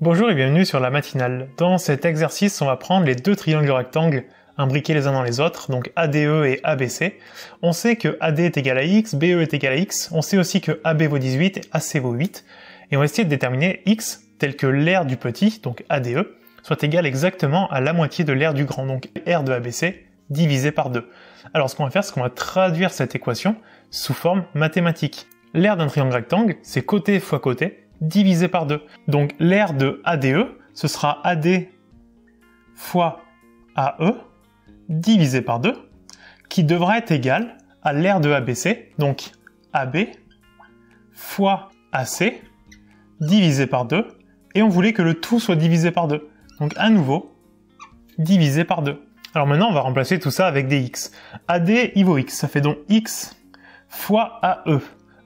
Bonjour et bienvenue sur la matinale. Dans cet exercice, on va prendre les deux triangles rectangles imbriqués les uns dans les autres, donc ADE et ABC. On sait que AD est égal à X, BE est égal à X, on sait aussi que AB vaut 18 et AC vaut 8, et on va essayer de déterminer X tel que l'aire du petit, donc ADE, soit égal exactement à la moitié de l'aire du grand, donc R de ABC divisé par 2. Alors ce qu'on va faire, c'est qu'on va traduire cette équation sous forme mathématique. L'aire d'un triangle rectangle, c'est côté fois côté, divisé par 2. Donc l'aire de ADE, ce sera AD fois AE, divisé par 2, qui devra être égal à l'aire de ABC, donc AB fois AC, divisé par 2, et on voulait que le tout soit divisé par 2. Donc à nouveau, divisé par 2. Alors maintenant, on va remplacer tout ça avec des x. AD, il vaut x, ça fait donc x fois AE.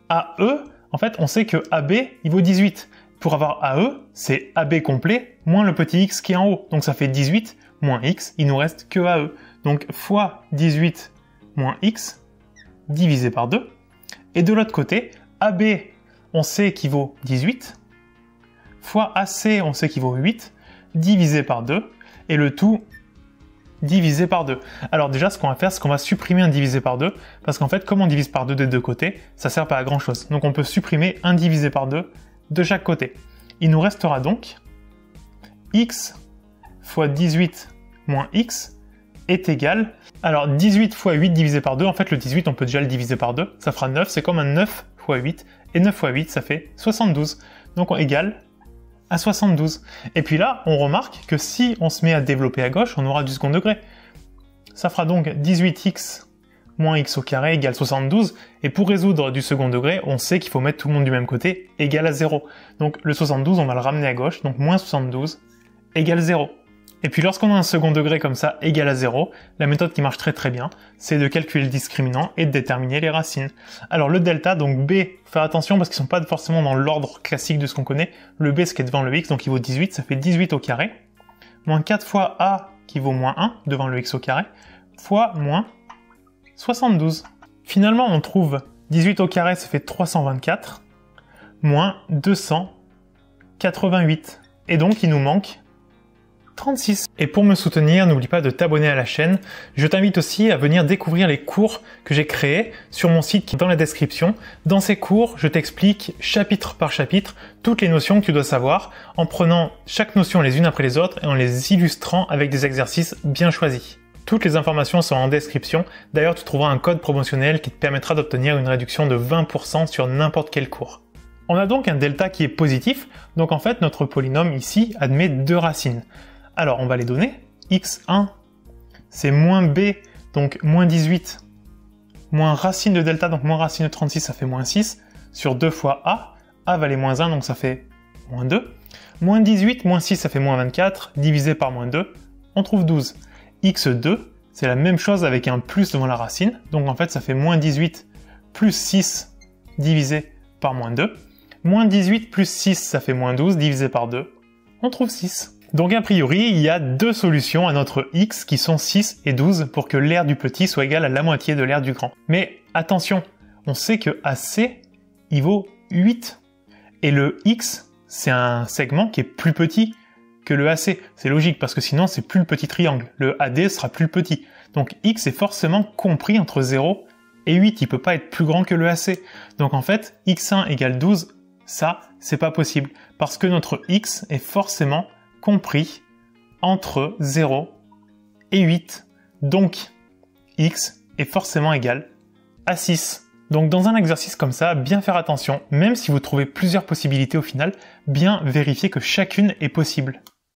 AE, en fait, on sait que AB, il vaut 18. Pour avoir AE, c'est AB complet moins le petit x qui est en haut. Donc ça fait 18 moins x, il nous reste que AE. Donc fois 18 moins x divisé par 2. Et de l'autre côté, AB, on sait qu'il vaut 18, fois AC, on sait qu'il vaut 8, divisé par 2, et le tout divisé par 2. Alors déjà, ce qu'on va faire, c'est qu'on va supprimer un divisé par 2, parce qu'en fait, comme on divise par 2 des deux côtés, ça sert pas à grand chose. Donc on peut supprimer un divisé par 2 de chaque côté. Il nous restera donc x fois 18 moins x est égal... Alors 18 fois 8 divisé par 2, en fait le 18 on peut déjà le diviser par 2, ça fera 9, c'est comme un 9 fois 8, et 9 fois 8 ça fait 72. Donc on égale à 72. Et puis là, on remarque que si on se met à développer à gauche, on aura du second degré. Ça fera donc 18x moins x au carré égale 72, et pour résoudre du second degré, on sait qu'il faut mettre tout le monde du même côté, égal à 0. Donc le 72, on va le ramener à gauche, donc moins 72 égale 0. Et puis lorsqu'on a un second degré comme ça égal à 0, la méthode qui marche très bien, c'est de calculer le discriminant et de déterminer les racines. Alors le delta, donc B, faire attention parce qu'ils sont pas forcément dans l'ordre classique de ce qu'on connaît. Le B, ce qui est devant le x, donc il vaut 18, ça fait 18 au carré, moins 4 fois A, qui vaut moins 1, devant le x au carré, fois moins 72. Finalement, on trouve 18 au carré, ça fait 324, moins 288. Et donc, il nous manque 36. Et pour me soutenir, n'oublie pas de t'abonner à la chaîne. Je t'invite aussi à venir découvrir les cours que j'ai créés sur mon site qui est dans la description. Dans ces cours, je t'explique chapitre par chapitre toutes les notions que tu dois savoir en prenant chaque notion les unes après les autres et en les illustrant avec des exercices bien choisis. Toutes les informations sont en description. D'ailleurs, tu trouveras un code promotionnel qui te permettra d'obtenir une réduction de 20% sur n'importe quel cours. On a donc un delta qui est positif, donc en fait notre polynôme ici admet deux racines. Alors on va les donner. x1 c'est moins b, donc moins 18, moins racine de delta, donc moins racine de 36, ça fait moins 6, sur 2 fois a valait moins 1, donc ça fait moins 2. Moins 18, moins 6, ça fait moins 24, divisé par moins 2, on trouve 12. x2, c'est la même chose avec un plus devant la racine, donc en fait ça fait moins 18 plus 6 divisé par moins 2. Moins 18 plus 6, ça fait moins 12, divisé par 2, on trouve 6. Donc a priori, il y a deux solutions à notre x qui sont 6 et 12 pour que l'aire du petit soit égale à la moitié de l'aire du grand. Mais attention, on sait que AC, il vaut 8. Et le x, c'est un segment qui est plus petit que le AC. C'est logique parce que sinon c'est plus le petit triangle. Le AD sera plus petit. Donc x est forcément compris entre 0 et 8. Il peut pas être plus grand que le AC. Donc en fait, x1 égale 12, ça, c'est pas possible. Parce que notre x est forcément compris entre 0 et 8. Donc, x est forcément égal à 6. Donc dans un exercice comme ça, bien faire attention, même si vous trouvez plusieurs possibilités au final, bien vérifier que chacune est possible.